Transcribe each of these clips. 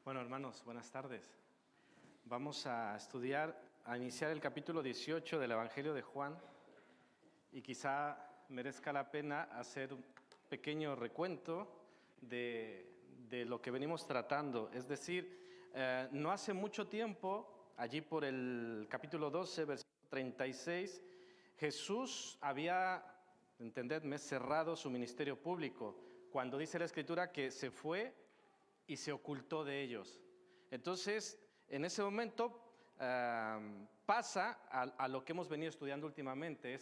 Bueno, hermanos, buenas tardes. Vamos a iniciar el capítulo 18 del Evangelio de Juan y quizá merezca la pena hacer un pequeño recuento de lo que venimos tratando. Es decir, no hace mucho tiempo, allí por el capítulo 12, versículo 36, Jesús había, entendedme, cerrado su ministerio público, cuando dice la Escritura que se fue y se ocultó de ellos. Entonces, en ese momento pasa a lo que hemos venido estudiando últimamente,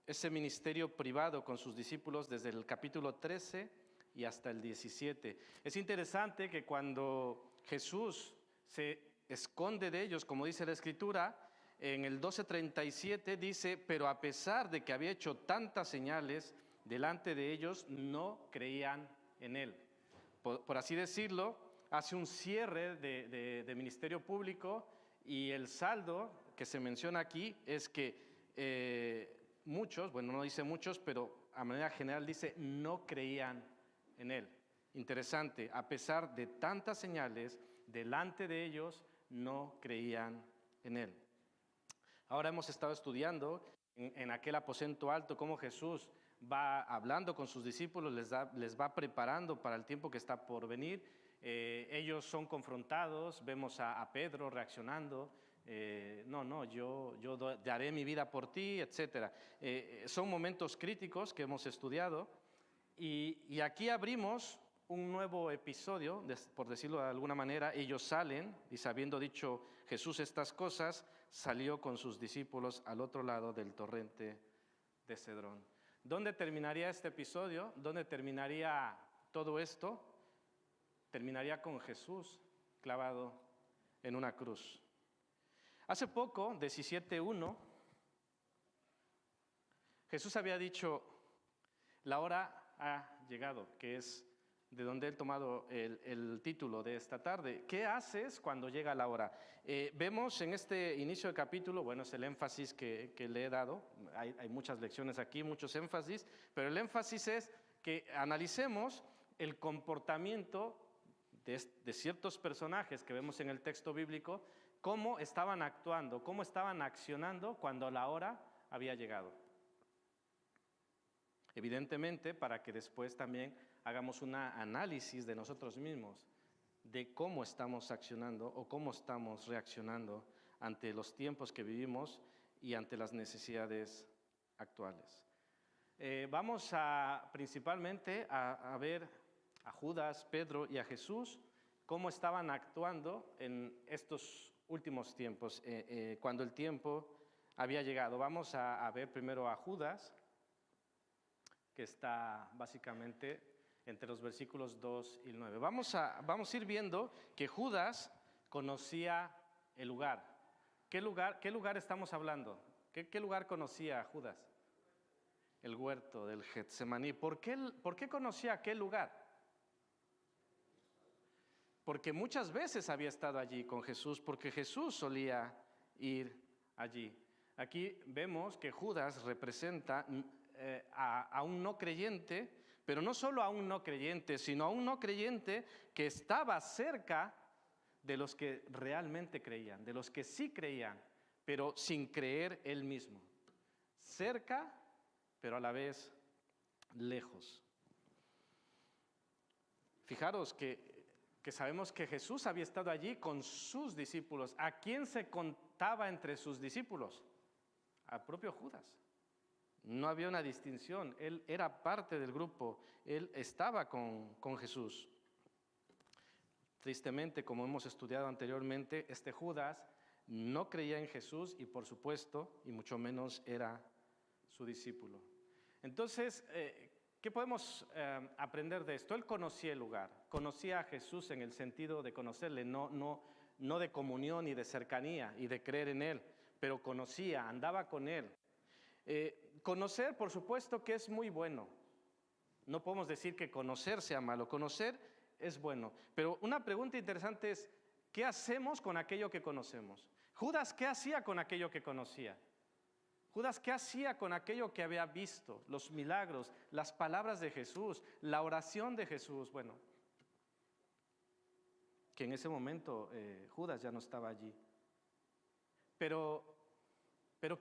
ese ministerio privado con sus discípulos desde el capítulo 13 y hasta el 17. Es interesante que cuando Jesús se esconde de ellos, como dice la Escritura, en el 12:37 dice, pero a pesar de que había hecho tantas señales delante de ellos, no creían en él. Por así decirlo, hace un cierre de ministerio público y el saldo que se menciona aquí es que muchos, bueno, no dice muchos, pero a manera general dice, no creían en él. Interesante, a pesar de tantas señales delante de ellos, no creían en él. Ahora hemos estado estudiando en aquel aposento alto cómo Jesús va hablando con sus discípulos, les va preparando para el tiempo que está por venir. Ellos son confrontados, vemos a Pedro reaccionando, yo daré mi vida por ti, etc. Son momentos críticos que hemos estudiado y aquí abrimos un nuevo episodio, por decirlo de alguna manera. Ellos salen y, habiendo dicho Jesús estas cosas, salió con sus discípulos al otro lado del torrente de Cedrón. ¿Dónde terminaría este episodio? ¿Dónde terminaría todo esto? Terminaría con Jesús clavado en una cruz. Hace poco, 17:1, Jesús había dicho, la hora ha llegado, que es de donde he tomado el título de esta tarde. ¿Qué haces cuando llega la hora? Vemos en este inicio de capítulo, bueno, es el énfasis que le he dado, hay muchas lecciones aquí, muchos énfasis, pero el énfasis es que analicemos el comportamiento de ciertos personajes que vemos en el texto bíblico, cómo estaban actuando, cómo estaban accionando cuando la hora había llegado. Evidentemente, para que después también hagamos un análisis de nosotros mismos, de cómo estamos accionando o cómo estamos reaccionando ante los tiempos que vivimos y ante las necesidades actuales. Vamos principalmente a ver a Judas, Pedro y a Jesús, cómo estaban actuando en estos últimos tiempos, cuando el tiempo había llegado. Vamos a ver primero a Judas, que está básicamente entre los versículos 2 y 9. Vamos a ir viendo que Judas conocía el lugar. ¿Qué lugar estamos hablando? ¿Qué lugar conocía Judas? El huerto del Getsemaní. ¿Por qué conocía aquel lugar? Porque muchas veces había estado allí con Jesús, porque Jesús solía ir allí. Aquí vemos que Judas representa a un no creyente, pero no solo a un no creyente, sino a un no creyente que estaba cerca de los que realmente creían, de los que sí creían, pero sin creer él mismo. Cerca, pero a la vez lejos. Fijaros que sabemos que Jesús había estado allí con sus discípulos. ¿A quién se contaba entre sus discípulos? Al propio Judas. No había una distinción, él era parte del grupo, él estaba con Jesús. Tristemente, como hemos estudiado anteriormente, este Judas no creía en Jesús y, por supuesto, y mucho menos era su discípulo. Entonces, ¿qué podemos aprender de esto? Él conocía el lugar, conocía a Jesús en el sentido de conocerle, no de comunión ni de cercanía y de creer en él, pero conocía, andaba con él. Conocer, por supuesto, que es muy bueno. No podemos decir que conocer sea malo, conocer es bueno. Pero una pregunta interesante es, ¿qué hacemos con aquello que conocemos? Judas, ¿qué hacía con aquello que conocía? Judas, ¿qué hacía con aquello que había visto? Los milagros, las palabras de Jesús, la oración de Jesús. Bueno, que en ese momento Judas ya no estaba allí. Pero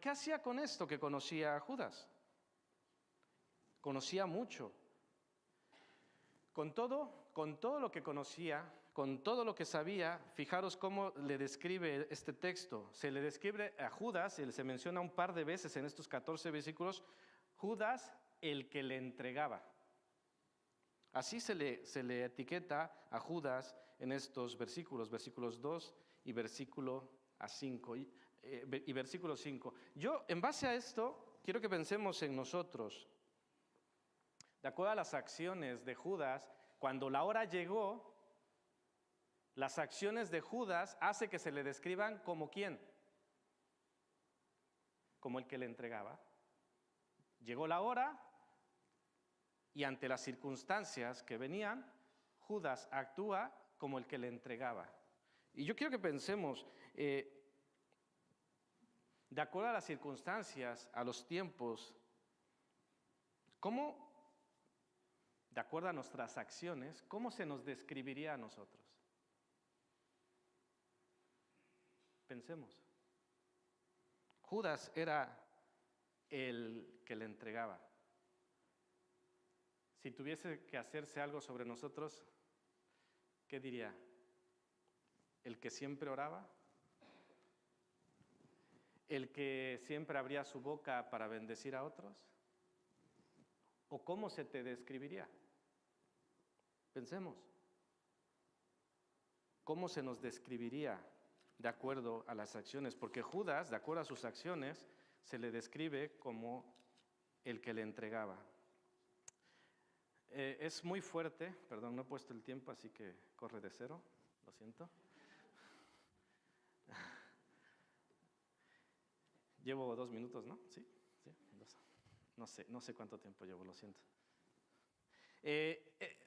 ¿qué hacía con esto que conocía a Judas? Conocía mucho. Con todo lo que conocía, con todo lo que sabía, fijaros cómo le describe este texto. Se le describe a Judas, y se menciona un par de veces en estos 14 versículos, Judas el que le entregaba. Así se le etiqueta a Judas en estos versículos 2 y versículo 5. Y versículo 5. Yo, en base a esto, quiero que pensemos en nosotros. De acuerdo a las acciones de Judas, cuando la hora llegó, las acciones de Judas hace que se le describan como ¿quién? Como el que le entregaba. Llegó la hora y ante las circunstancias que venían, Judas actúa como el que le entregaba. Y yo quiero que pensemos, de acuerdo a las circunstancias, a los tiempos, ¿cómo, de acuerdo a nuestras acciones, cómo se nos describiría a nosotros? Pensemos. Judas era el que le entregaba. Si tuviese que hacerse algo sobre nosotros, ¿qué diría? ¿El que siempre oraba? ¿El que siempre abría su boca para bendecir a otros? ¿O cómo se te describiría? Pensemos. ¿Cómo se nos describiría de acuerdo a las acciones? Porque Judas, de acuerdo a sus acciones, se le describe como el que le entregaba. Es muy fuerte, perdón, no he puesto el tiempo, así que corre de cero, lo siento. Llevo 2 minutos, ¿no? Sí, 2. No sé cuánto tiempo llevo, lo siento.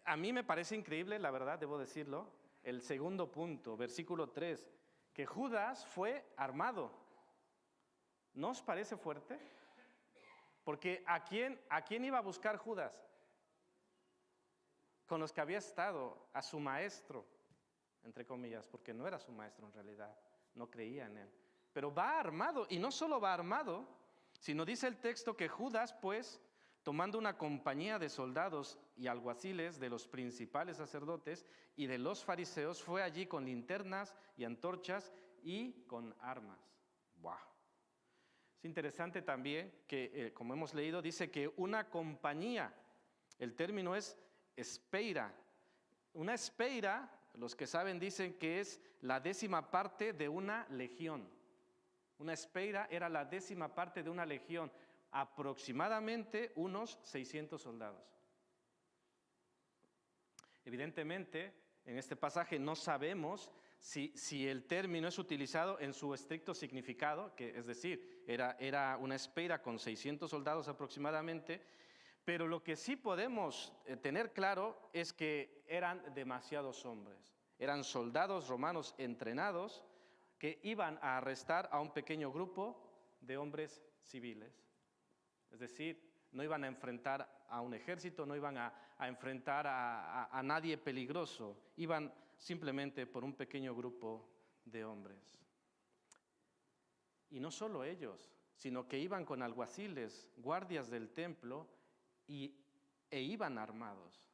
A mí me parece increíble, la verdad, debo decirlo, el segundo punto, versículo 3, que Judas fue armado. ¿No os parece fuerte? Porque ¿a quién iba a buscar Judas? Con los que había estado, a su maestro, entre comillas, porque no era su maestro en realidad, no creía en él. Pero va armado, y no solo va armado, sino dice el texto que Judas, pues, tomando una compañía de soldados y alguaciles de los principales sacerdotes y de los fariseos, fue allí con linternas y antorchas y con armas. ¡Wow! Es interesante también que, como hemos leído, dice que una compañía, el término es espeira. Una espeira, los que saben dicen que es la 10ª parte de una legión. Una espeira era la 10ª parte de una legión, aproximadamente unos 600 soldados. Evidentemente, en este pasaje no sabemos si el término es utilizado en su estricto significado, que es decir, era una espeira con 600 soldados aproximadamente, pero lo que sí podemos tener claro es que eran demasiados hombres. Eran soldados romanos entrenados que iban a arrestar a un pequeño grupo de hombres civiles. Es decir, no iban a enfrentar a un ejército, no iban a enfrentar a nadie peligroso, iban simplemente por un pequeño grupo de hombres. Y no solo ellos, sino que iban con alguaciles, guardias del templo, e iban armados.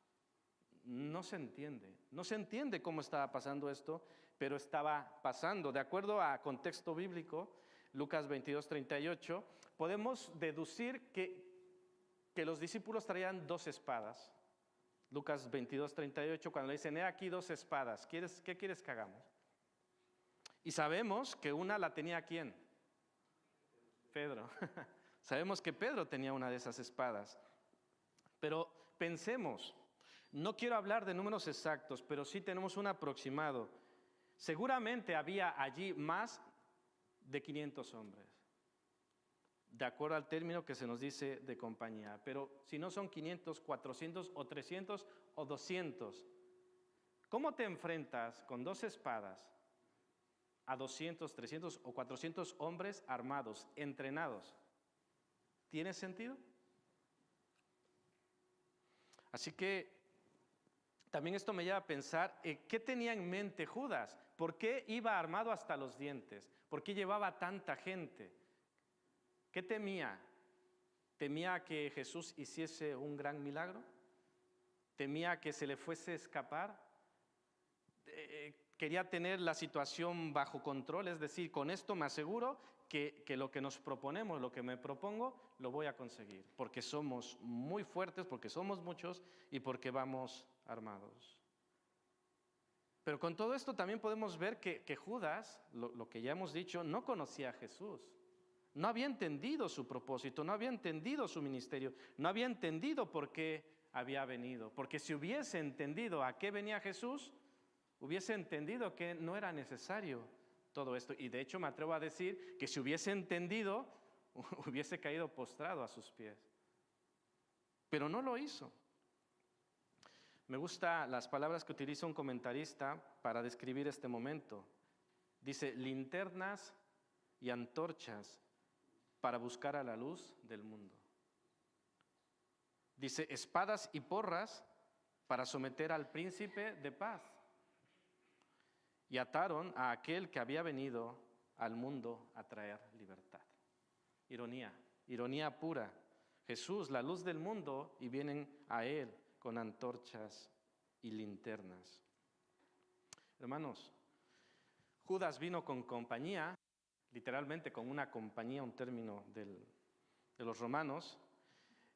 No se entiende cómo estaba pasando esto, pero estaba pasando. De acuerdo a contexto bíblico, Lucas 22:38, podemos deducir que los discípulos traían 2 espadas. Lucas 22:38, cuando le dicen, he aquí 2 espadas, ¿qué quieres que hagamos? Y sabemos que una la tenía ¿quién? Pedro. Sabemos que Pedro tenía una de esas espadas. Pero pensemos, no quiero hablar de números exactos, pero sí tenemos un aproximado. Seguramente había allí más de 500 hombres, de acuerdo al término que se nos dice de compañía. Pero si no son 500, 400 o 300 o 200, ¿cómo te enfrentas con 2 espadas a 200, 300 o 400 hombres armados, entrenados? ¿Tiene sentido? Así que también esto me lleva a pensar, ¿qué tenía en mente Judas? ¿Por qué iba armado hasta los dientes? ¿Por qué llevaba tanta gente? ¿Qué temía? ¿Temía que Jesús hiciese un gran milagro? ¿Temía que se le fuese a escapar? Quería tener la situación bajo control, es decir, con esto me aseguro que lo que nos proponemos, lo que me propongo, lo voy a conseguir, porque somos muy fuertes, porque somos muchos y porque vamos armados. Pero con todo esto también podemos ver que Judas, lo que ya hemos dicho, no conocía a Jesús. No había entendido su propósito, no había entendido su ministerio, no había entendido por qué había venido. Porque si hubiese entendido a qué venía Jesús, hubiese entendido que no era necesario todo esto. Y de hecho me atrevo a decir que si hubiese entendido, hubiese caído postrado a sus pies. Pero no lo hizo. Me gustan las palabras que utiliza un comentarista para describir este momento. Dice, linternas y antorchas para buscar a la luz del mundo. Dice, espadas y porras para someter al príncipe de paz. Y ataron a aquel que había venido al mundo a traer libertad. Ironía, ironía pura. Jesús, la luz del mundo, y vienen a él con antorchas y linternas. Hermanos, Judas vino con compañía, literalmente con una compañía, un término de los romanos,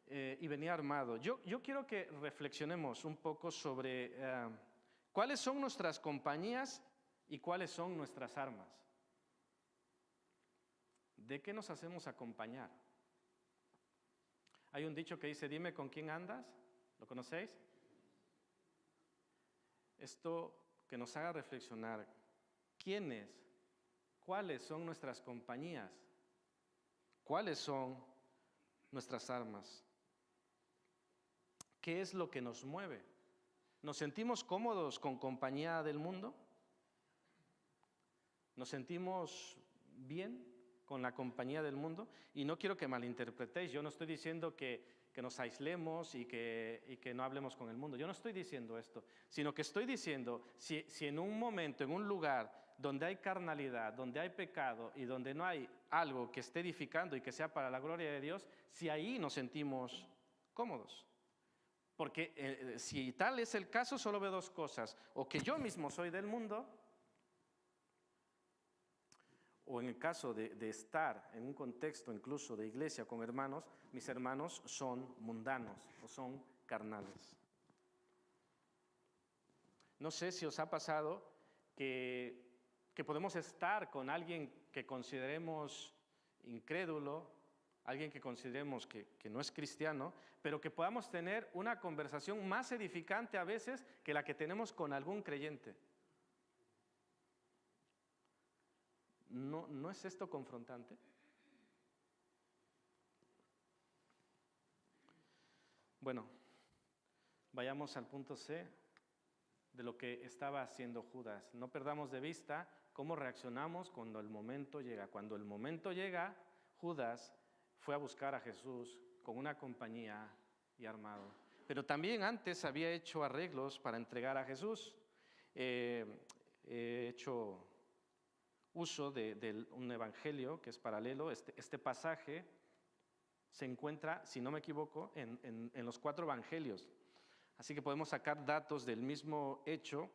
y venía armado. Yo quiero que reflexionemos un poco sobre cuáles son nuestras compañías y cuáles son nuestras armas. ¿De qué nos hacemos acompañar? Hay un dicho que dice, dime con quién andas, ¿lo conocéis? Esto que nos haga reflexionar, ¿quiénes? ¿Cuáles son nuestras compañías? ¿Cuáles son nuestras armas? ¿Qué es lo que nos mueve? ¿Nos sentimos cómodos con compañía del mundo? ¿Nos sentimos bien con la compañía del mundo? Y no quiero que malinterpretéis, yo no estoy diciendo que nos aislemos y que no hablemos con el mundo. Yo no estoy diciendo esto, sino que estoy diciendo, si en un momento, en un lugar donde hay carnalidad, donde hay pecado y donde no hay algo que esté edificando y que sea para la gloria de Dios, si ahí nos sentimos cómodos. Porque si tal es el caso, solo veo dos cosas, o que yo mismo soy del mundo, o en el caso de estar en un contexto incluso de iglesia con hermanos, mis hermanos son mundanos o son carnales. No sé si os ha pasado que podemos estar con alguien que consideremos incrédulo, alguien que consideremos que no es cristiano, pero que podamos tener una conversación más edificante a veces que la que tenemos con algún creyente. ¿No es esto confrontante? Bueno, vayamos al punto C de lo que estaba haciendo Judas. No perdamos de vista cómo reaccionamos cuando el momento llega. Cuando el momento llega, Judas fue a buscar a Jesús con una compañía y armado. Pero también antes había hecho arreglos para entregar a Jesús. He hecho uso de un evangelio que es paralelo. Este pasaje se encuentra, si no me equivoco, en los 4 evangelios. Así que podemos sacar datos del mismo hecho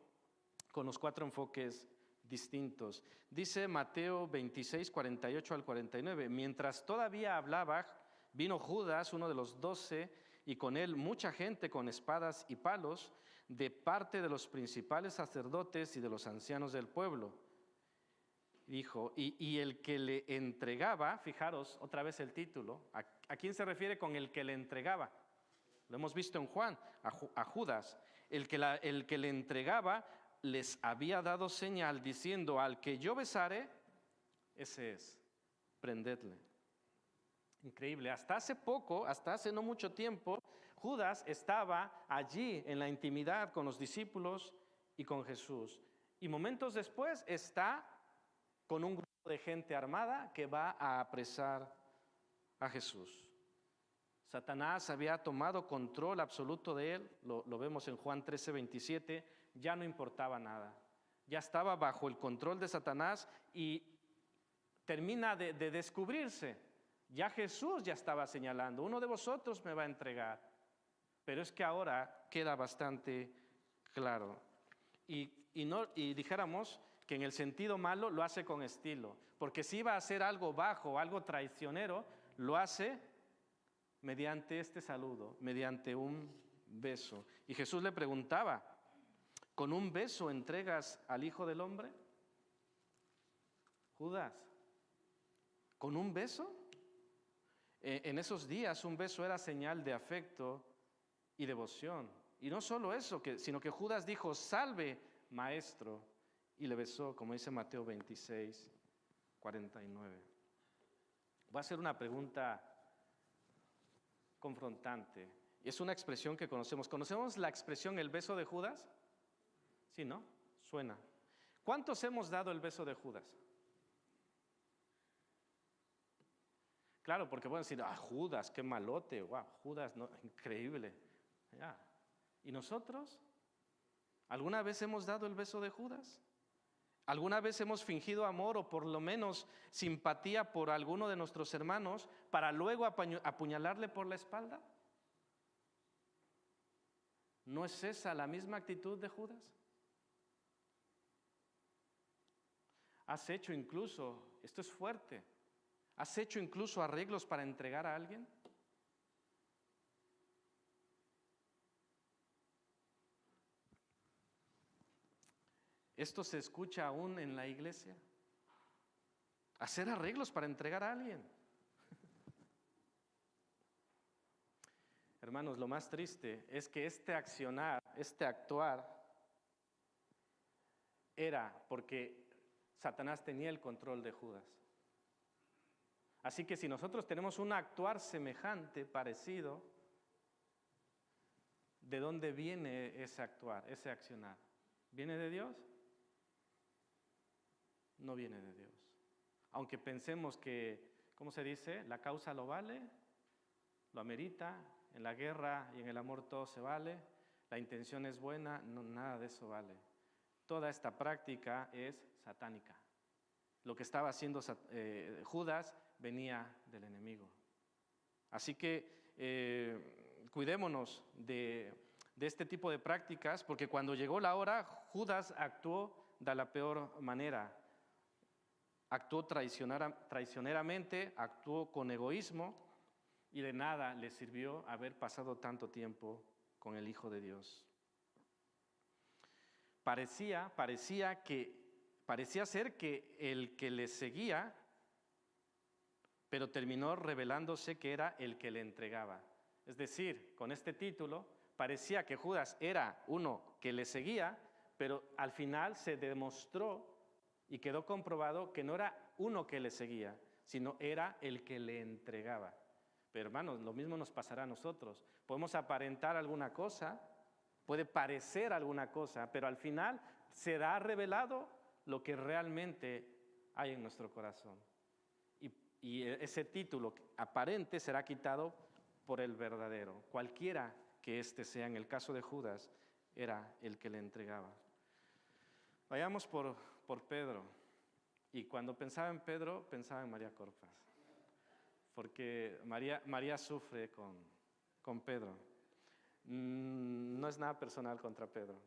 con los 4 enfoques distintos. Dice Mateo 26, 48 al 49, mientras todavía hablaba, vino Judas, uno de los 12, y con él mucha gente con espadas y palos, de parte de los principales sacerdotes y de los ancianos del pueblo. Dijo, y el que le entregaba, fijaros otra vez el título, ¿a quién se refiere con el que le entregaba? Lo hemos visto en Juan, a Judas. El que le entregaba les había dado señal diciendo, al que yo besare, ese es, prendedle. Increíble, hasta hace poco, hasta hace no mucho tiempo, Judas estaba allí en la intimidad con los discípulos y con Jesús. Y momentos después está con un grupo de gente armada que va a apresar a Jesús. Satanás había tomado control absoluto de él, lo vemos en Juan 13:27, ya no importaba nada. Ya estaba bajo el control de Satanás y termina de descubrirse. Ya Jesús ya estaba señalando, uno de vosotros me va a entregar. Pero es que ahora queda bastante claro. Y dijéramos que en el sentido malo lo hace con estilo, porque si iba a hacer algo bajo, algo traicionero, lo hace mediante este saludo, mediante un beso. Y Jesús le preguntaba, ¿con un beso entregas al Hijo del Hombre? Judas, ¿con un beso? En esos días un beso era señal de afecto y devoción. Y no solo eso, sino que Judas dijo, salve, maestro, y le besó, como dice Mateo 26:49. Voy a hacer una pregunta confrontante. Es una expresión que conocemos. ¿Conocemos la expresión el beso de Judas? Sí, ¿no? Suena. ¿Cuántos hemos dado el beso de Judas? Claro, porque pueden decir, Judas, qué malote, wow, Judas, no, increíble. Ya. ¿Y nosotros? ¿Alguna vez hemos dado el beso de Judas? ¿Alguna vez hemos fingido amor o por lo menos simpatía por alguno de nuestros hermanos para luego apuñalarle por la espalda? ¿No es esa la misma actitud de Judas? ¿Has hecho incluso, esto es fuerte, has hecho incluso arreglos para entregar a alguien? ¿Esto se escucha aún en la iglesia? ¿Hacer arreglos para entregar a alguien? Hermanos, lo más triste es que este accionar, este actuar, era porque Satanás tenía el control de Judas. Así que si nosotros tenemos un actuar semejante, parecido, ¿de dónde viene ese actuar, ese accionar? ¿Viene de Dios? No viene de Dios. Aunque pensemos que, ¿cómo se dice? La causa lo vale, lo amerita, en la guerra y en el amor todo se vale, la intención es buena, no, nada de eso vale. Toda esta práctica es satánica. Lo que estaba haciendo Judas venía del enemigo. Así que cuidémonos de este tipo de prácticas, porque cuando llegó la hora, Judas actuó de la peor manera. Actuó traicioneramente, actuó con egoísmo y de nada le sirvió haber pasado tanto tiempo con el Hijo de Dios. Parecía ser que el que le seguía, pero terminó revelándose que era el que le entregaba. Es decir, con este título, parecía que Judas era uno que le seguía, pero al final se demostró y quedó comprobado que no era uno que le seguía, sino era el que le entregaba. Pero hermanos, lo mismo nos pasará a nosotros. Podemos aparentar alguna cosa, puede parecer alguna cosa, pero al final será revelado lo que realmente hay en nuestro corazón. Y ese título aparente será quitado por el verdadero. Cualquiera que éste sea, en el caso de Judas, era el que le entregaba. Vayamos por Pedro. Y cuando pensaba en Pedro, pensaba en María Corpas. Porque María sufre con Pedro. No es nada personal contra Pedro.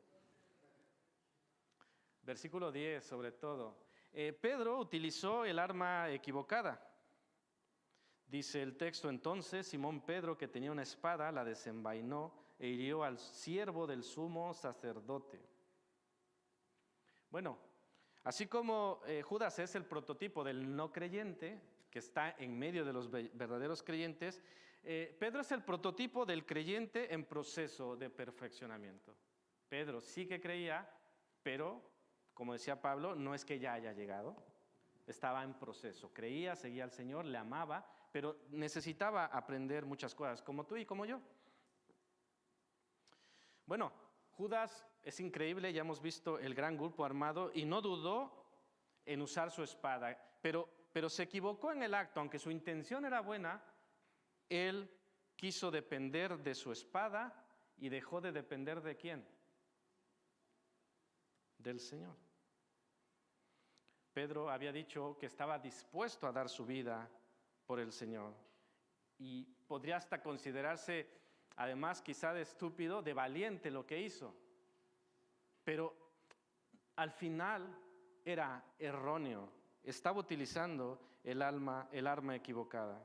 Versículo 10, sobre todo. Pedro utilizó el arma equivocada. Dice el texto, entonces Simón Pedro, que tenía una espada, la desenvainó e hirió al siervo del sumo sacerdote. Bueno, así como Judas es el prototipo del no creyente, que está en medio de los verdaderos creyentes, Pedro es el prototipo del creyente en proceso de perfeccionamiento. Pedro sí que creía, pero, como decía Pablo, no es que ya haya llegado, estaba en proceso. Creía, seguía al Señor, le amaba, pero necesitaba aprender muchas cosas, como tú y como yo. Bueno, Judas es increíble, ya hemos visto el gran grupo armado y no dudó en usar su espada, pero se equivocó en el acto, aunque su intención era buena, él quiso depender de su espada y dejó de depender ¿de quién? Del Señor. Pedro había dicho que estaba dispuesto a dar su vida por el Señor. Y podría hasta considerarse, además quizá de estúpido, de valiente lo que hizo. Pero al final era erróneo. Estaba utilizando el arma equivocada.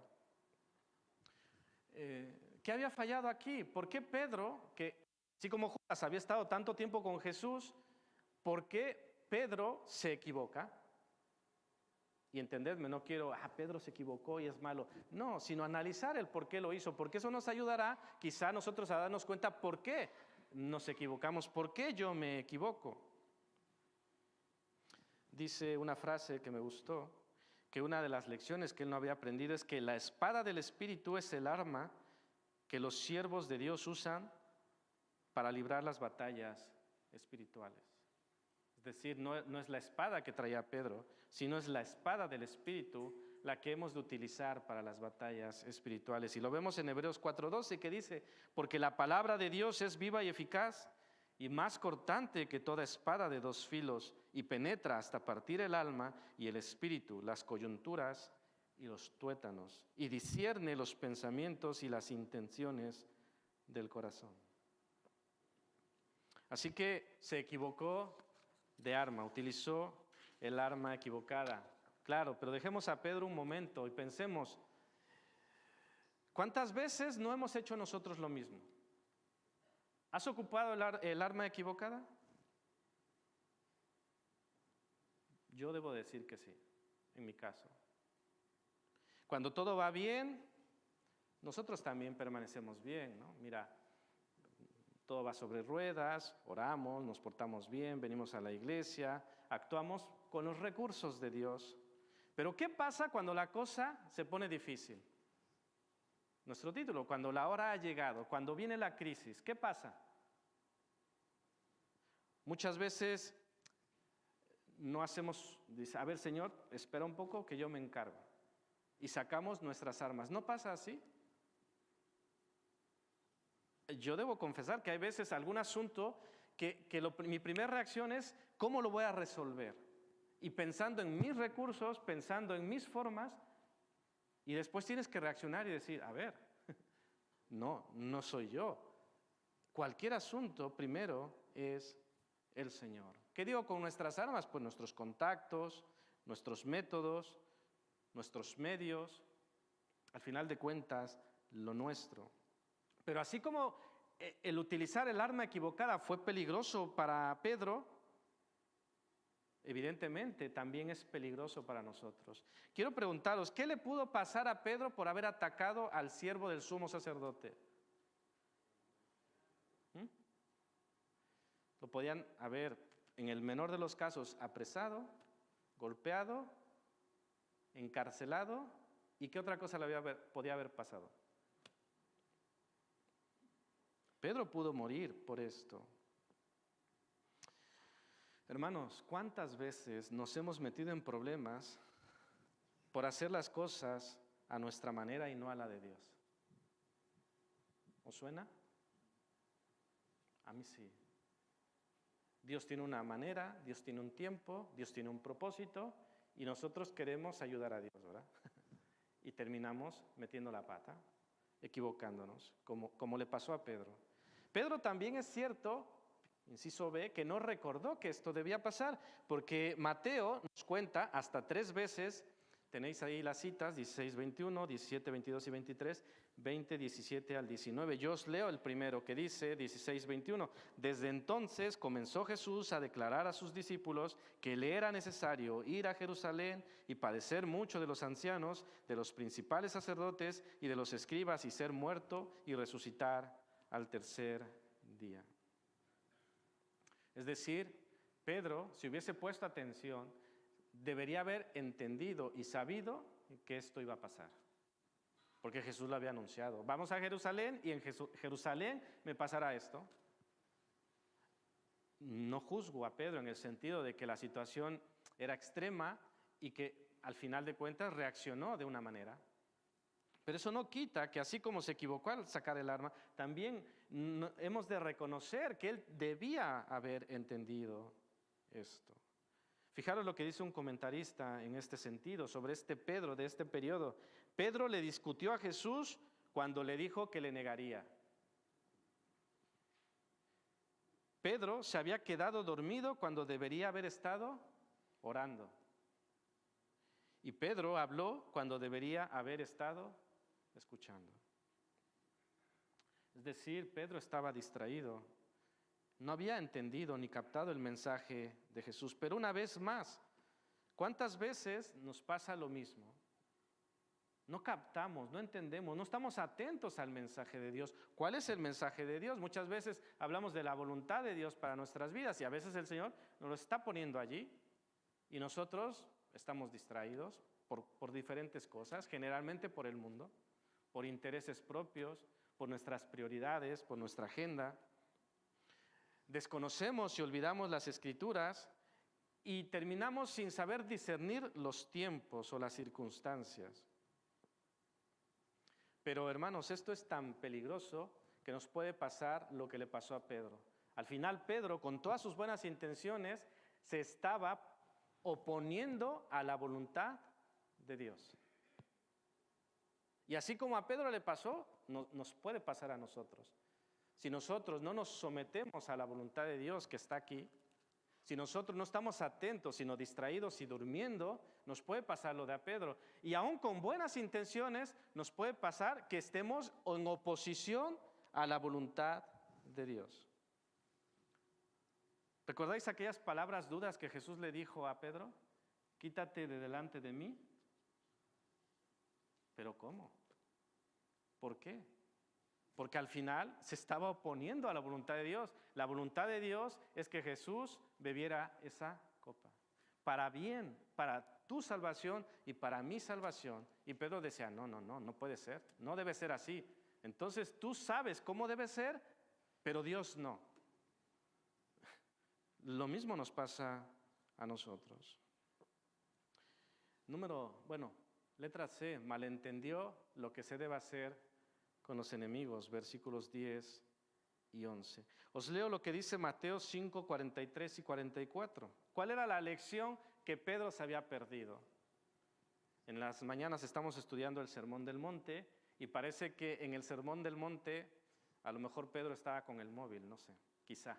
¿Qué había fallado aquí? ¿Por qué Pedro, que así como Judas había estado tanto tiempo con Jesús, por qué Pedro se equivoca? Y entendedme, no quiero, Pedro se equivocó y es malo. No, sino analizar el por qué lo hizo, porque eso nos ayudará quizá a nosotros a darnos cuenta por qué nos equivocamos, por qué yo me equivoco. Dice una frase que me gustó, que una de las lecciones que él no había aprendido es que la espada del Espíritu es el arma que los siervos de Dios usan para librar las batallas espirituales. Es decir, no es la espada que traía Pedro, sino es la espada del Espíritu la que hemos de utilizar para las batallas espirituales. Y lo vemos en Hebreos 4:12 que dice, porque la palabra de Dios es viva y eficaz y más cortante que toda espada de dos filos y penetra hasta partir el alma y el espíritu, las coyunturas y los tuétanos, y discierne los pensamientos y las intenciones del corazón. Así que se equivocó de arma, utilizó el arma equivocada. Claro, pero dejemos a Pedro un momento y pensemos, ¿cuántas veces no hemos hecho nosotros lo mismo? ¿Has ocupado el arma equivocada? Yo debo decir que sí, en mi caso. Cuando todo va bien, nosotros también permanecemos bien, ¿no? Mira, todo va sobre ruedas, oramos, nos portamos bien, venimos a la iglesia, actuamos con los recursos de Dios. Pero ¿qué pasa cuando la cosa se pone difícil? Nuestro título, cuando la hora ha llegado, cuando viene la crisis, ¿qué pasa? Muchas veces no hacemos, dice, a ver Señor, espera un poco que yo me encargo. Y sacamos nuestras armas. ¿No pasa así? Yo debo confesar que hay veces algún asunto que mi primera reacción es, ¿cómo lo voy a resolver? Y pensando en mis recursos, pensando en mis formas, y después tienes que reaccionar y decir, a ver, no soy yo. Cualquier asunto primero es el Señor. ¿Qué digo con nuestras armas? Pues nuestros contactos, nuestros métodos, nuestros medios, al final de cuentas, lo nuestro. Pero así como el utilizar el arma equivocada fue peligroso para Pedro, evidentemente también es peligroso para nosotros. Quiero preguntaros, ¿qué le pudo pasar a Pedro por haber atacado al siervo del sumo sacerdote? Lo podían haber, en el menor de los casos, apresado, golpeado, encarcelado, ¿y qué otra cosa podía haber pasado? Pedro pudo morir por esto. Hermanos, ¿cuántas veces nos hemos metido en problemas por hacer las cosas a nuestra manera y no a la de Dios? ¿Os suena? A mí sí. Dios tiene una manera, Dios tiene un tiempo, Dios tiene un propósito y nosotros queremos ayudar a Dios, ¿verdad? Y terminamos metiendo la pata, equivocándonos, como le pasó a Pedro. Pedro también es cierto, inciso B, que no recordó que esto debía pasar, porque Mateo nos cuenta hasta 3 veces, tenéis ahí las citas, 16, 21, 17, 22 y 23, 20, 17 al 19. Yo os leo el primero que dice, 16, 21. Desde entonces comenzó Jesús a declarar a sus discípulos que le era necesario ir a Jerusalén y padecer mucho de los ancianos, de los principales sacerdotes y de los escribas y ser muerto y resucitar al tercer día. Es decir, Pedro, si hubiese puesto atención, debería haber entendido y sabido que esto iba a pasar. Porque Jesús lo había anunciado. Vamos a Jerusalén y en Jerusalén me pasará esto. No juzgo a Pedro en el sentido de que la situación era extrema y que al final de cuentas reaccionó de una manera. Pero eso no quita que así como se equivocó al sacar el arma, también hemos de reconocer que él debía haber entendido esto. Fijaros lo que dice un comentarista en este sentido sobre este Pedro de este periodo. Pedro le discutió a Jesús cuando le dijo que le negaría. Pedro se había quedado dormido cuando debería haber estado orando. Y Pedro habló cuando debería haber estado escuchando. Es decir, Pedro estaba distraído. No había entendido ni captado el mensaje de Jesús. Pero una vez más, ¿cuántas veces nos pasa lo mismo? No captamos, no entendemos, no estamos atentos al mensaje de Dios. ¿Cuál es el mensaje de Dios? Muchas veces hablamos de la voluntad de Dios para nuestras vidas y a veces el Señor nos lo está poniendo allí y nosotros estamos distraídos por diferentes cosas, generalmente por el mundo, por intereses propios, por nuestras prioridades, por nuestra agenda. Desconocemos y olvidamos las Escrituras y terminamos sin saber discernir los tiempos o las circunstancias. Pero hermanos, esto es tan peligroso que nos puede pasar lo que le pasó a Pedro. Al final Pedro, con todas sus buenas intenciones, se estaba oponiendo a la voluntad de Dios. Y así como a Pedro le pasó, nos puede pasar a nosotros. Si nosotros no nos sometemos a la voluntad de Dios que está aquí, si nosotros no estamos atentos, sino distraídos y durmiendo, nos puede pasar lo de a Pedro. Y aún con buenas intenciones, nos puede pasar que estemos en oposición a la voluntad de Dios. ¿Recordáis aquellas palabras duras que Jesús le dijo a Pedro? Quítate de delante de mí. ¿Pero cómo? ¿Por qué? Porque al final se estaba oponiendo a la voluntad de Dios. La voluntad de Dios es que Jesús bebiera esa copa. Para bien, para tu salvación y para mi salvación. Y Pedro decía, no puede ser, no debe ser así. Entonces tú sabes cómo debe ser, pero Dios no. Lo mismo nos pasa a nosotros. Letra C, malentendió lo que se debe hacer con los enemigos, versículos 10 y 11. Os leo lo que dice Mateo 5, 43 y 44. ¿Cuál era la lección que Pedro se había perdido? En las mañanas estamos estudiando el Sermón del Monte y parece que en el Sermón del Monte a lo mejor Pedro estaba con el móvil, no sé, quizá.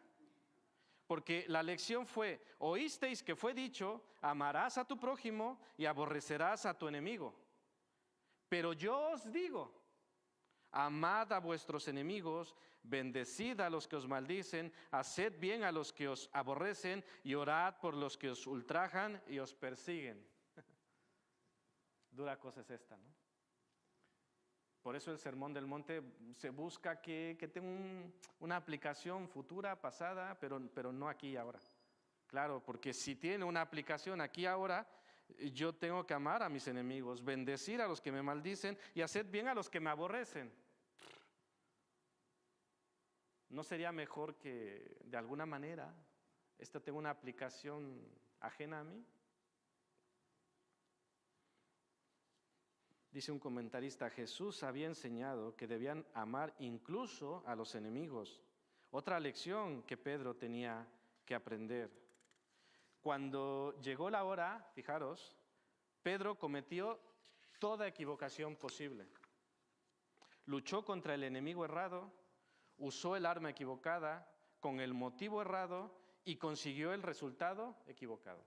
Porque la lección fue, oísteis que fue dicho, amarás a tu prójimo y aborrecerás a tu enemigo. Pero yo os digo, amad a vuestros enemigos, bendecid a los que os maldicen, haced bien a los que os aborrecen y orad por los que os ultrajan y os persiguen. Dura cosa es esta, ¿no? Por eso el Sermón del Monte se busca que tenga una aplicación futura, pasada, pero no aquí y ahora. Claro, porque si tiene una aplicación aquí y ahora, yo tengo que amar a mis enemigos, bendecir a los que me maldicen y hacer bien a los que me aborrecen. ¿No sería mejor que de alguna manera esto tenga una aplicación ajena a mí? Dice un comentarista, Jesús había enseñado que debían amar incluso a los enemigos. Otra lección que Pedro tenía que aprender. Cuando llegó la hora, fijaros, Pedro cometió toda equivocación posible. Luchó contra el enemigo errado, usó el arma equivocada, con el motivo errado y consiguió el resultado equivocado.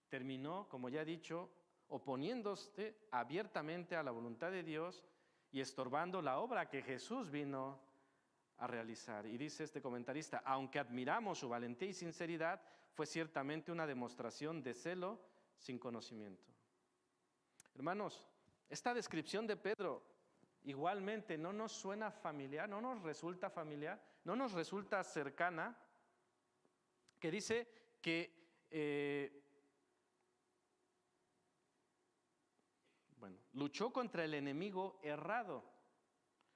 Terminó, como ya he dicho, oponiéndose abiertamente a la voluntad de Dios y estorbando la obra que Jesús vino a realizar. Y dice este comentarista, aunque admiramos su valentía y sinceridad, fue ciertamente una demostración de celo sin conocimiento. Hermanos, esta descripción de Pedro igualmente no nos suena familiar, no nos resulta familiar, no nos resulta cercana, que dice que luchó contra el enemigo errado,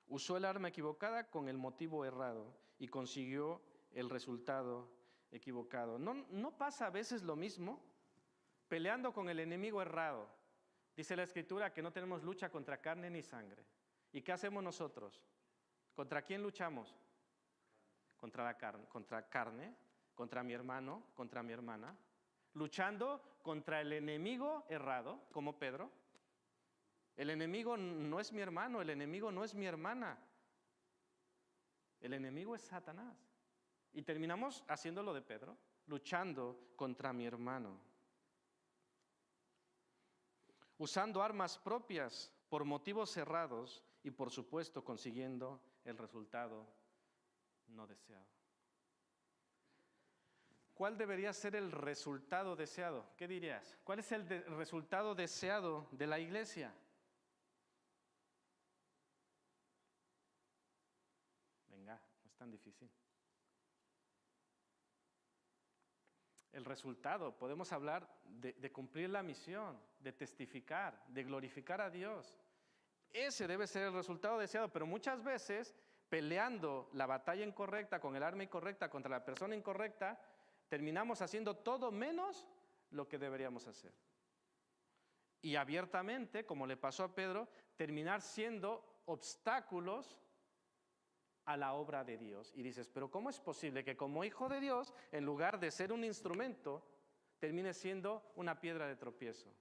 usó el arma equivocada con el motivo errado y consiguió el resultado equivocado. ¿No pasa a veces lo mismo? Peleando con el enemigo errado, Dice la Escritura que no tenemos lucha contra carne ni sangre. ¿Y qué hacemos nosotros? ¿Contra quién luchamos? Contra la carne, contra mi hermano, contra mi hermana. Luchando contra el enemigo errado, como Pedro. El enemigo no es mi hermano, el enemigo no es mi hermana. El enemigo es Satanás. Y terminamos haciéndolo de Pedro, luchando contra mi hermano. Usando armas propias por motivos cerrados y por supuesto consiguiendo el resultado no deseado. ¿Cuál debería ser el resultado deseado? ¿Qué dirías? ¿Cuál es el resultado deseado de la iglesia? Venga, no es tan difícil. El resultado, podemos hablar de cumplir la misión, de testificar, de glorificar a Dios. Ese debe ser el resultado deseado, pero muchas veces peleando la batalla incorrecta con el arma incorrecta contra la persona incorrecta, terminamos haciendo todo menos lo que deberíamos hacer. Y abiertamente, como le pasó a Pedro, terminar siendo obstáculos a la obra de Dios. Y dices, pero ¿cómo es posible que como hijo de Dios, en lugar de ser un instrumento, termine siendo una piedra de tropiezo?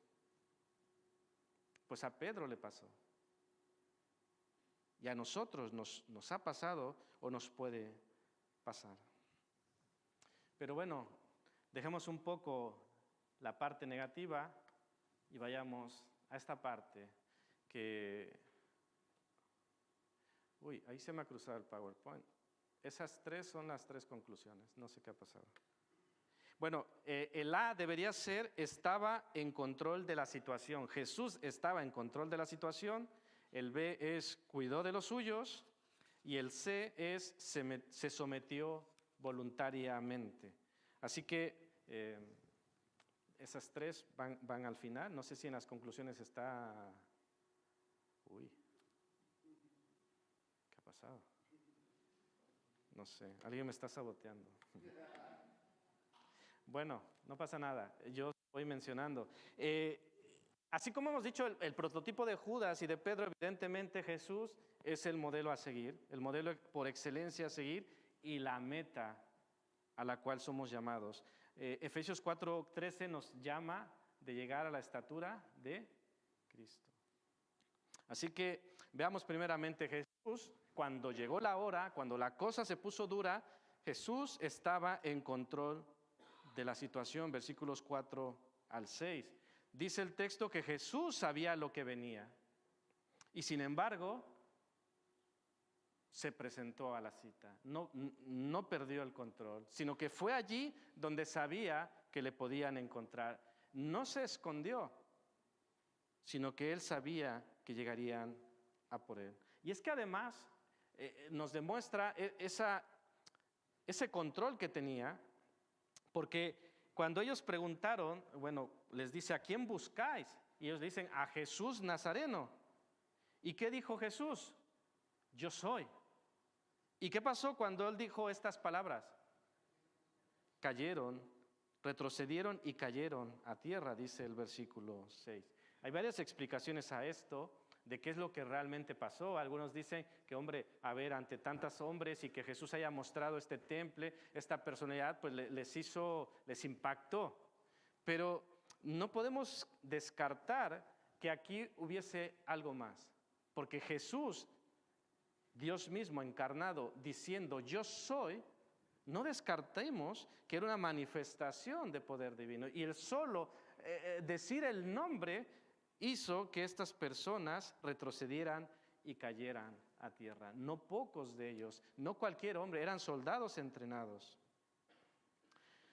Pues a Pedro le pasó. Y a nosotros nos ha pasado o nos puede pasar. Pero bueno, dejemos un poco la parte negativa y vayamos a esta parte que... Uy, ahí se me ha cruzado el PowerPoint. Esas tres son las tres conclusiones, no sé qué ha pasado. Bueno, el A debería ser, estaba en control de la situación. Jesús estaba en control de la situación. El B es, cuidó de los suyos. Y el C es, se sometió voluntariamente. Así que esas tres van al final. No sé si en las conclusiones está... Uy, ¿qué ha pasado? No sé, alguien me está saboteando. Bueno, no pasa nada, yo voy mencionando. Así como hemos dicho, el prototipo de Judas y de Pedro, evidentemente Jesús es el modelo a seguir, el modelo por excelencia a seguir y la meta a la cual somos llamados. Efesios 4:13 nos llama de llegar a la estatura de Cristo. Así que veamos primeramente Jesús, cuando llegó la hora, cuando la cosa se puso dura, Jesús estaba en control de la situación, versículos 4 al 6. Dice el texto que Jesús sabía lo que venía y sin embargo se presentó a la cita. No perdió el control, sino que fue allí donde sabía que le podían encontrar. No se escondió, sino que él sabía que llegarían a por él. Y es que además nos demuestra ese control que tenía, porque cuando ellos preguntaron, bueno, les dice, ¿a quién buscáis? Y ellos dicen, a Jesús Nazareno. ¿Y qué dijo Jesús? Yo soy. ¿Y qué pasó cuando él dijo estas palabras? Cayeron, retrocedieron y cayeron a tierra, dice el versículo 6. Hay varias explicaciones a esto, de qué es lo que realmente pasó. Algunos dicen que, hombre, a ver, ante tantos hombres y que Jesús haya mostrado este temple, esta personalidad, pues les impactó. Pero no podemos descartar que aquí hubiese algo más, porque Jesús, Dios mismo encarnado, diciendo yo soy, no descartemos que era una manifestación de poder divino. Y el solo decir el nombre hizo que estas personas retrocedieran y cayeran a tierra. No pocos de ellos, no cualquier hombre, eran soldados entrenados.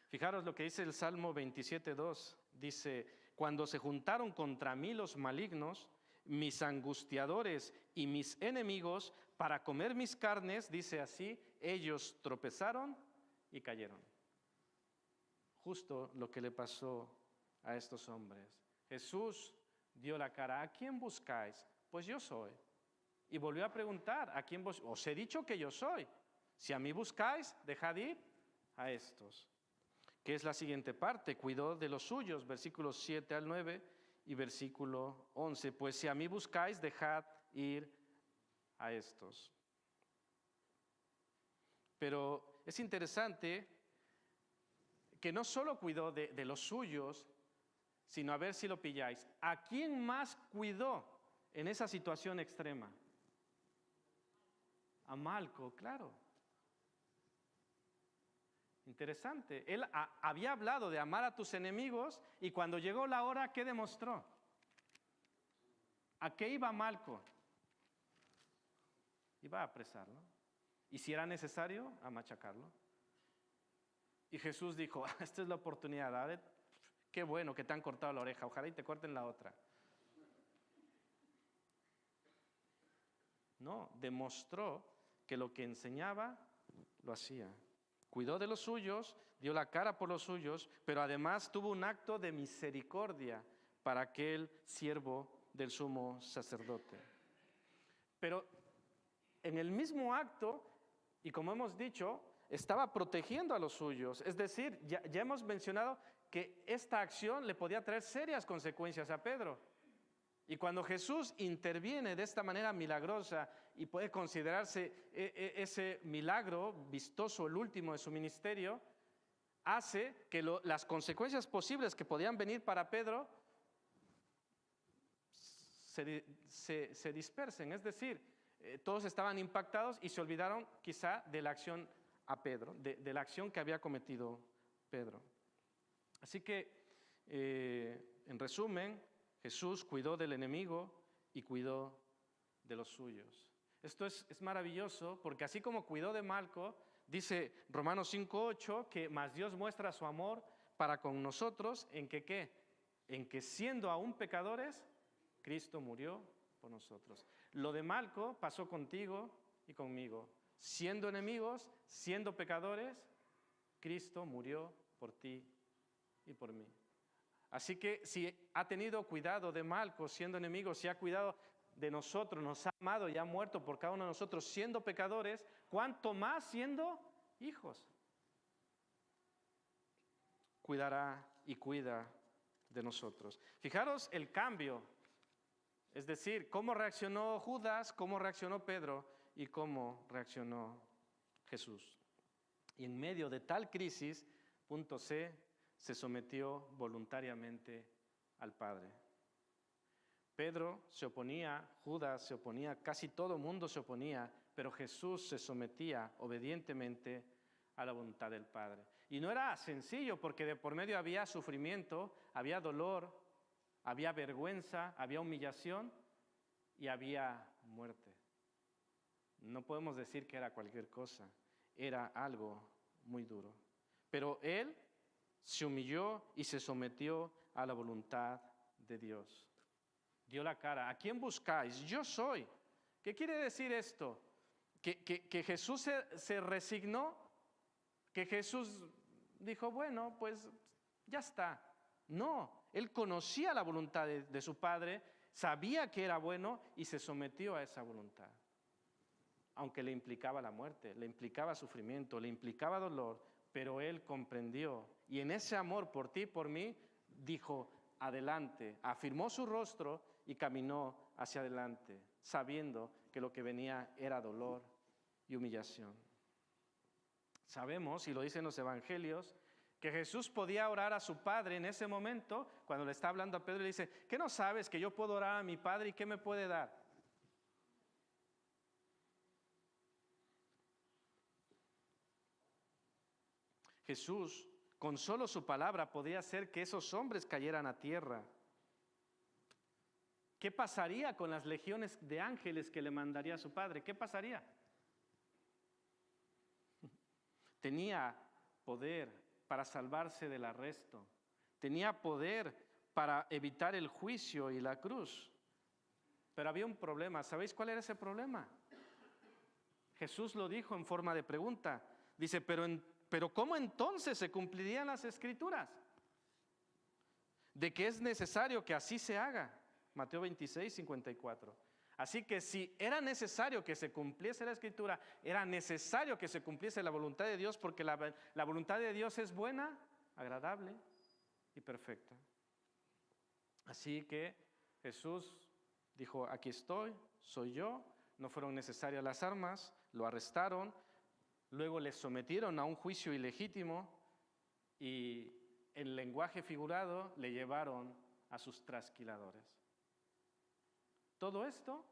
Fijaros lo que dice el Salmo 27:2. Dice, cuando se juntaron contra mí los malignos, mis angustiadores y mis enemigos, para comer mis carnes, dice así, ellos tropezaron y cayeron. Justo lo que le pasó a estos hombres. Jesús dio la cara, ¿a quién buscáis? Pues yo soy. Y volvió a preguntar, ¿a quién buscáis? Os he dicho que yo soy. Si a mí buscáis, dejad ir a estos. ¿Qué es la siguiente parte? Cuidó de los suyos, versículos 7 al 9. y versículo 11. Pues si a mí buscáis, dejad ir a estos. Pero es interesante que no solo cuidó de los suyos, sino a ver si lo pilláis. ¿A quién más cuidó en esa situación extrema? A Malco, claro. Interesante. Él había hablado de amar a tus enemigos y cuando llegó la hora, ¿qué demostró? ¿A qué iba Malco? Iba a apresarlo. Y si era necesario, a machacarlo. Y Jesús dijo, esta es la oportunidad, ¿verdad? Qué bueno que te han cortado la oreja, ojalá y te corten la otra. No, demostró que lo que enseñaba, lo hacía. Cuidó de los suyos, dio la cara por los suyos, pero además tuvo un acto de misericordia para aquel siervo del sumo sacerdote. Pero en el mismo acto, y como hemos dicho, estaba protegiendo a los suyos. Es decir, ya hemos mencionado que esta acción le podía traer serias consecuencias a Pedro. Y cuando Jesús interviene de esta manera milagrosa y puede considerarse ese milagro vistoso, el último de su ministerio, hace que las consecuencias posibles que podían venir para Pedro se dispersen. Es decir, todos estaban impactados y se olvidaron quizá de la acción a Pedro, de la acción que había cometido Pedro. Así que, en resumen, Jesús cuidó del enemigo y cuidó de los suyos. Esto es maravilloso porque así como cuidó de Malco, dice Romanos 5:8 que más Dios muestra su amor para con nosotros en que ¿qué? En que siendo aún pecadores, Cristo murió por nosotros. Lo de Malco pasó contigo y conmigo. Siendo enemigos, siendo pecadores, Cristo murió por ti y por mí. Así que si ha tenido cuidado de Malco siendo enemigo, si ha cuidado de nosotros, nos ha amado y ha muerto por cada uno de nosotros siendo pecadores, ¿cuánto más siendo hijos? Cuidará y cuida de nosotros. Fijaros el cambio, es decir, cómo reaccionó Judas, cómo reaccionó Pedro y cómo reaccionó Jesús. Y en medio de tal crisis, punto C, se sometió voluntariamente al Padre. Pedro se oponía, Judas se oponía, casi todo el mundo se oponía, pero Jesús se sometía obedientemente a la voluntad del Padre. Y no era sencillo porque de por medio había sufrimiento, había dolor, había vergüenza, había humillación y había muerte. No podemos decir que era cualquier cosa, era algo muy duro. Pero él se humilló y se sometió a la voluntad de Dios. Dio la cara. ¿A quién buscáis? Yo soy. ¿Qué quiere decir esto? Que Jesús se resignó, que Jesús dijo, bueno, pues ya está. No, él conocía la voluntad de su Padre, sabía que era bueno y se sometió a esa voluntad. Aunque le implicaba la muerte, le implicaba sufrimiento, le implicaba dolor, pero él comprendió y en ese amor por ti y por mí dijo, adelante, afirmó su rostro y caminó hacia adelante, sabiendo que lo que venía era dolor y humillación. Sabemos, y lo dicen los evangelios, que Jesús podía orar a su Padre en ese momento, cuando le está hablando a Pedro, le dice, ¿qué no sabes que yo puedo orar a mi Padre y qué me puede dar? Jesús, con solo su palabra, podía hacer que esos hombres cayeran a tierra. ¿Qué pasaría con las legiones de ángeles que le mandaría a su Padre? ¿Qué pasaría? Tenía poder para salvarse del arresto. Tenía poder para evitar el juicio y la cruz. Pero había un problema. ¿Sabéis cuál era ese problema? Jesús lo dijo en forma de pregunta. Dice, pero ¿cómo entonces se cumplirían las Escrituras? De que es necesario que así se haga. Mateo 26, 54. Así que si era necesario que se cumpliese la Escritura, era necesario que se cumpliese la voluntad de Dios, porque la voluntad de Dios es buena, agradable y perfecta. Así que Jesús dijo, aquí estoy, soy yo, no fueron necesarias las armas, lo arrestaron, luego le sometieron a un juicio ilegítimo y en lenguaje figurado le llevaron a sus trasquiladores. Todo esto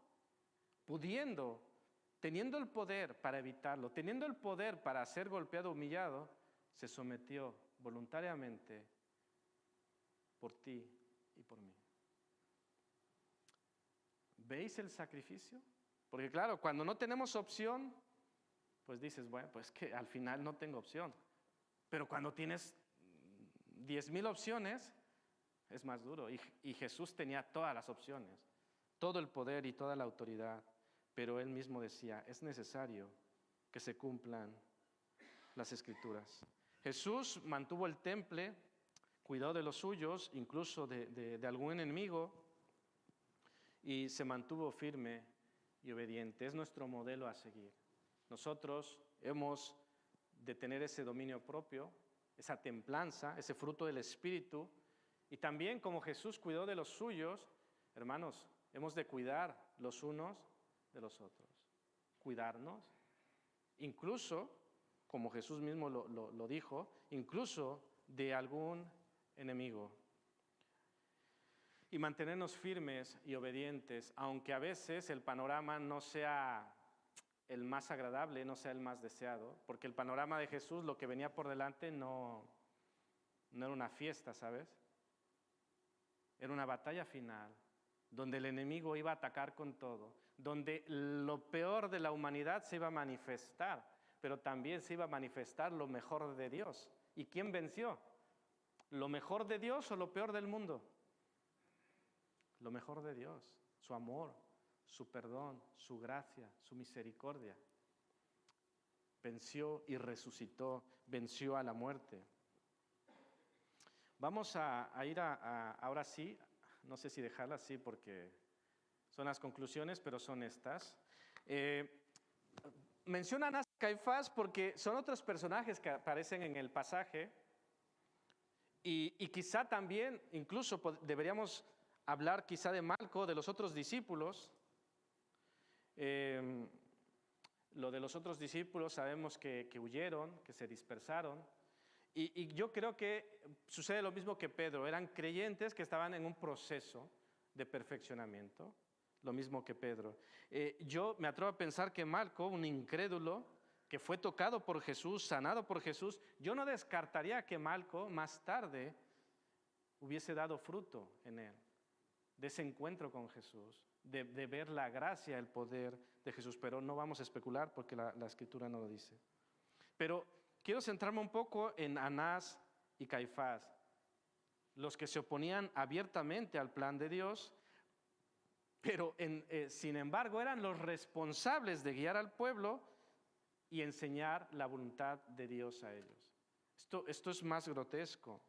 teniendo el poder para evitarlo, teniendo el poder para ser golpeado, humillado, se sometió voluntariamente por ti y por mí. ¿Veis el sacrificio? Porque claro, cuando no tenemos opción, pues dices, bueno, pues que al final no tengo opción. Pero cuando tienes 10,000 opciones, es más duro. Y Jesús tenía todas las opciones, todo el poder y toda la autoridad. Pero Él mismo decía, es necesario que se cumplan las Escrituras. Jesús mantuvo el temple, cuidó de los suyos, incluso de algún enemigo, y se mantuvo firme y obediente. Es nuestro modelo a seguir. Nosotros hemos de tener ese dominio propio, esa templanza, ese fruto del Espíritu, y también como Jesús cuidó de los suyos, hermanos, hemos de cuidar los unos de los otros. Cuidarnos, incluso, como Jesús mismo lo dijo, incluso de algún enemigo. Y mantenernos firmes y obedientes, aunque a veces el panorama no sea el más agradable, no sea el más deseado, porque el panorama de Jesús, lo que venía por delante, no era una fiesta, ¿sabes? Era una batalla final, donde el enemigo iba a atacar con todo, donde lo peor de la humanidad se iba a manifestar, pero también se iba a manifestar lo mejor de Dios. ¿Y quién venció? ¿Lo mejor de Dios o lo peor del mundo? Lo mejor de Dios, su amor, su perdón, su gracia, su misericordia. Venció y resucitó, venció a la muerte. Vamos a ir ahora sí, no sé si dejarla así porque son las conclusiones, pero son estas. Mencionan a Caifás porque son otros personajes que aparecen en el pasaje y quizá también, incluso deberíamos hablar quizá de Malco, de los otros discípulos. Lo de los otros discípulos sabemos que huyeron, que se dispersaron. Y yo creo que sucede lo mismo que Pedro. Eran creyentes que estaban en un proceso de perfeccionamiento, lo mismo que Pedro. Yo me atrevo a pensar que Malco, un incrédulo, que fue tocado por Jesús, sanado por Jesús, yo no descartaría que Malco más tarde hubiese dado fruto en él, de ese encuentro con Jesús, de ver la gracia, el poder de Jesús. Pero no vamos a especular porque la Escritura no lo dice. Pero quiero centrarme un poco en Anás y Caifás, los que se oponían abiertamente al plan de Dios, pero sin embargo eran los responsables de guiar al pueblo y enseñar la voluntad de Dios a ellos. Esto es más grotesco.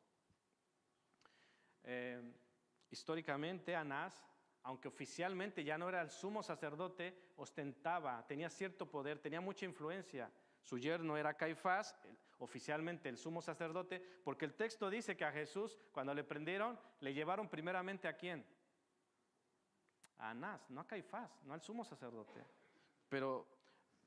Históricamente Anás, aunque oficialmente ya no era el sumo sacerdote, ostentaba, tenía cierto poder, tenía mucha influencia. Su yerno era Caifás, oficialmente el sumo sacerdote, porque el texto dice que a Jesús, cuando le prendieron, le llevaron primeramente ¿a quién? A Anás, no a Caifás, no al sumo sacerdote. Pero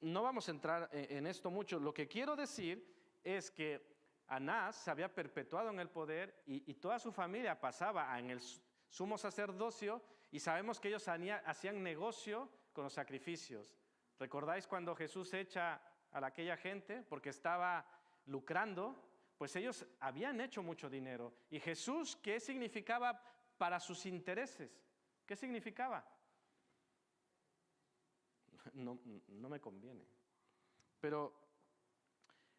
no vamos a entrar en esto mucho. Lo que quiero decir es que Anás se había perpetuado en el poder y toda su familia pasaba en el sumo sacerdocio y sabemos que ellos hacían negocio con los sacrificios. ¿Recordáis cuando Jesús echa a aquella gente porque estaba lucrando? Pues ellos habían hecho mucho dinero. ¿Y Jesús qué significaba para sus intereses? ¿Qué significaba? No me conviene. Pero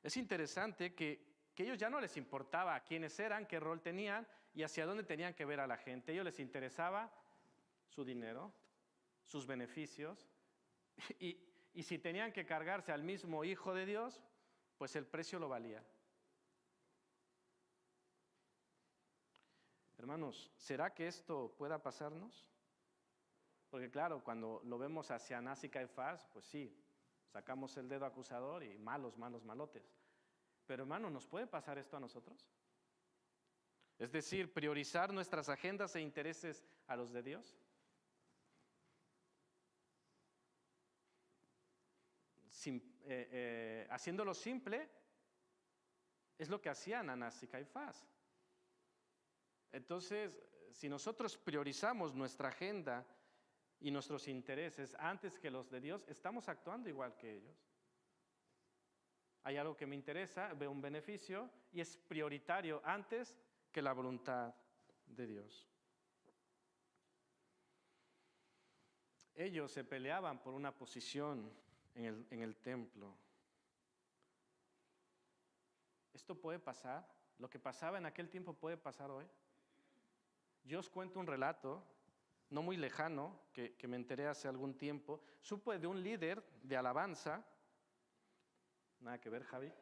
es interesante que a ellos ya no les importaba quiénes eran, qué rol tenían y hacia dónde tenían que ver a la gente. A ellos les interesaba su dinero, sus beneficios y si tenían que cargarse al mismo Hijo de Dios, pues el precio lo valía. Hermanos, ¿será que esto pueda pasarnos? Porque claro, cuando lo vemos hacia Anás y Caifás, pues sí, sacamos el dedo acusador y malos, malotes. Pero hermano, ¿nos puede pasar esto a nosotros? Es decir, priorizar nuestras agendas e intereses a los de Dios. Haciéndolo simple, es lo que hacían Anás y Caifás. Entonces, si nosotros priorizamos nuestra agenda y nuestros intereses antes que los de Dios, estamos actuando igual que ellos. Hay algo que me interesa, veo un beneficio y es prioritario antes que la voluntad de Dios. Ellos se peleaban por una posición en el templo. ¿Esto puede pasar? ¿Lo que pasaba en aquel tiempo puede pasar hoy? Yo os cuento un relato, no muy lejano, que me enteré hace algún tiempo. Supe de un líder de alabanza. Nada que ver, Javi.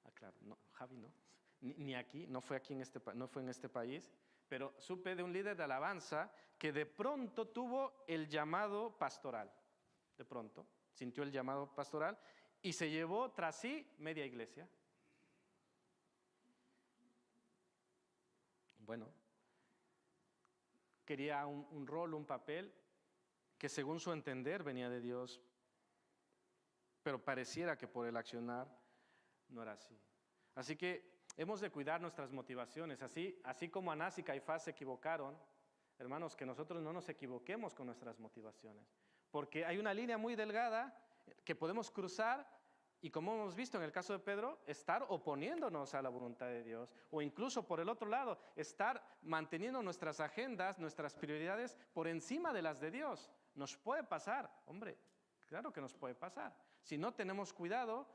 Ah, claro, no, Javi no. Ni aquí, no fue en este país. Pero supe de un líder de alabanza que de pronto tuvo el llamado pastoral. De pronto, sintió el llamado pastoral y se llevó tras sí media iglesia. Bueno, quería un rol, un papel que según su entender venía de Dios, pero pareciera que por el accionar no era así. Así que hemos de cuidar nuestras motivaciones, así como Anás y Caifás se equivocaron, hermanos, que nosotros no nos equivoquemos con nuestras motivaciones, porque hay una línea muy delgada que podemos cruzar y, como hemos visto en el caso de Pedro, estar oponiéndonos a la voluntad de Dios, o incluso por el otro lado, estar manteniendo nuestras agendas, nuestras prioridades por encima de las de Dios. Nos puede pasar, hombre, claro que nos puede pasar. Si no tenemos cuidado,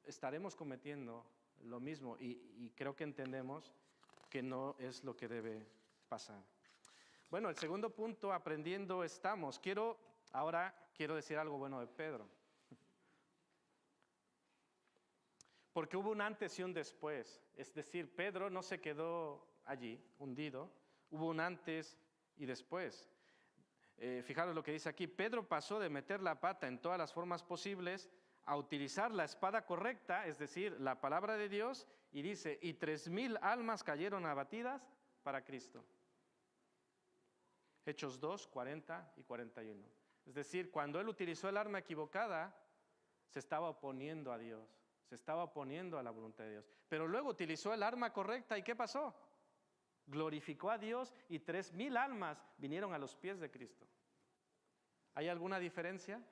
estaremos cometiendo lo mismo y creo que entendemos que no es lo que debe pasar. Bueno, el segundo punto, aprendiendo estamos. Ahora quiero decir algo bueno de Pedro. Porque hubo un antes y un después. Es decir, Pedro no se quedó allí, hundido. Hubo un antes y después. Fijaros lo que dice aquí. Pedro pasó de meter la pata en todas las formas posibles a utilizar la espada correcta, es decir, la palabra de Dios, y dice, y 3,000 almas cayeron abatidas para Cristo. Hechos 2, 40 y 41. Es decir, cuando él utilizó el arma equivocada, se estaba oponiendo a Dios, se estaba oponiendo a la voluntad de Dios. Pero luego utilizó el arma correcta, ¿y qué pasó? Glorificó a Dios y 3,000 almas vinieron a los pies de Cristo. ¿Hay alguna diferencia?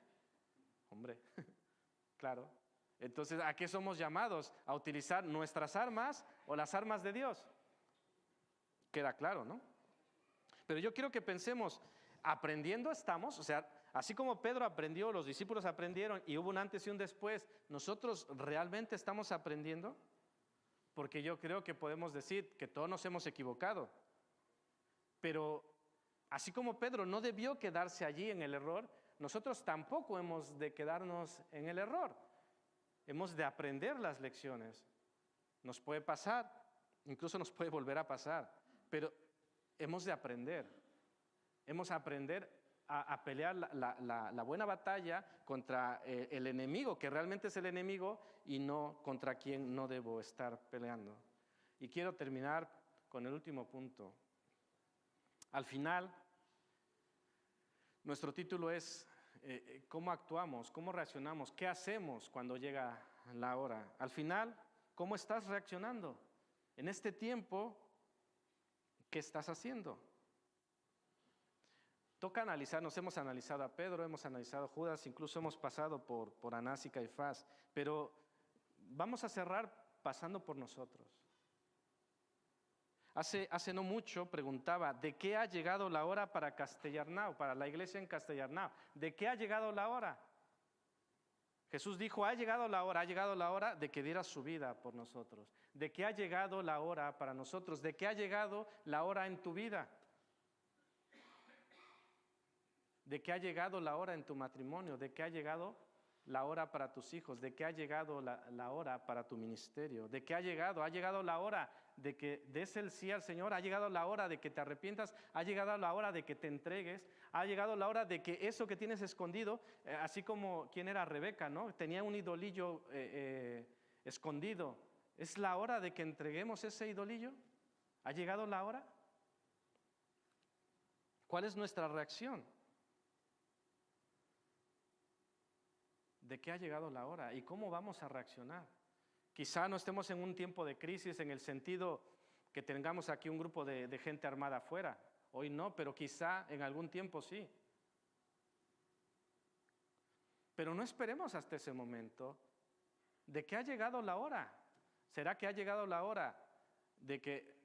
Hombre, claro. Entonces, ¿a qué somos llamados? ¿A utilizar nuestras armas o las armas de Dios? Queda claro, ¿no? Pero yo quiero que pensemos, aprendiendo estamos, o sea, así como Pedro aprendió, los discípulos aprendieron y hubo un antes y un después, ¿nosotros realmente estamos aprendiendo? Porque yo creo que podemos decir que todos nos hemos equivocado. Pero así como Pedro no debió quedarse allí en el error, nosotros tampoco hemos de quedarnos en el error. Hemos de aprender las lecciones. Nos puede pasar, incluso nos puede volver a pasar, pero hemos de aprender. Hemos de aprender a pelear la buena batalla contra el enemigo, que realmente es el enemigo, y no contra quien no debo estar peleando. Y quiero terminar con el último punto. Al final, nuestro título es ¿cómo actuamos? ¿Cómo reaccionamos? ¿Qué hacemos cuando llega la hora? Al final, ¿cómo estás reaccionando? En este tiempo, ¿qué estás haciendo? Toca analizar, nos hemos analizado a Pedro, hemos analizado a Judas, incluso hemos pasado por Anás y Caifás, pero vamos a cerrar pasando por nosotros. Hace no mucho preguntaba, ¿de qué ha llegado la hora para Castellarnau, para la iglesia en Castellarnau? ¿De qué ha llegado la hora? Jesús dijo, ha llegado la hora de que diera su vida por nosotros. ¿De qué ha llegado la hora para nosotros? ¿De qué ha llegado la hora en tu vida? ¿De qué ha llegado la hora en tu matrimonio? ¿De qué ha llegado la hora para tus hijos? ¿De qué ha llegado la hora para tu ministerio? ¿De qué ha llegado? Ha llegado la hora de que des el sí al Señor. Ha llegado la hora de que te arrepientas. Ha llegado la hora de que te entregues. Ha llegado la hora de que eso que tienes escondido, así como quien era Rebeca, ¿no? Tenía un idolillo escondido ¿Es la hora de que entreguemos ese idolillo? ¿Ha llegado la hora? ¿Cuál es nuestra reacción? ¿De qué ha llegado la hora? ¿Y cómo vamos a reaccionar? Quizá no estemos en un tiempo de crisis en el sentido que tengamos aquí un grupo de gente armada afuera. Hoy no, pero quizá en algún tiempo sí. Pero no esperemos hasta ese momento. ¿De qué ha llegado la hora? ¿Será que ha llegado la hora de que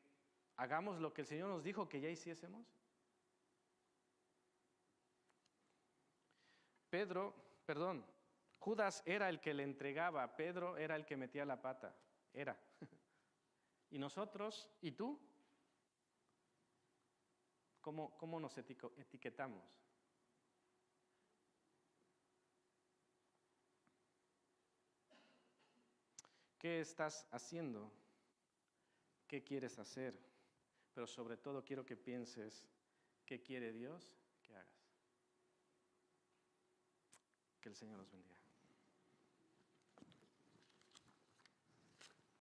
hagamos lo que el Señor nos dijo que ya hiciésemos? Judas era el que le entregaba, Pedro era el que metía la pata, era. ¿Y nosotros? ¿Y tú? ¿Cómo nos etiquetamos? ¿Qué estás haciendo? ¿Qué quieres hacer? Pero sobre todo quiero que pienses, ¿qué quiere Dios que hagas? Que el Señor nos bendiga.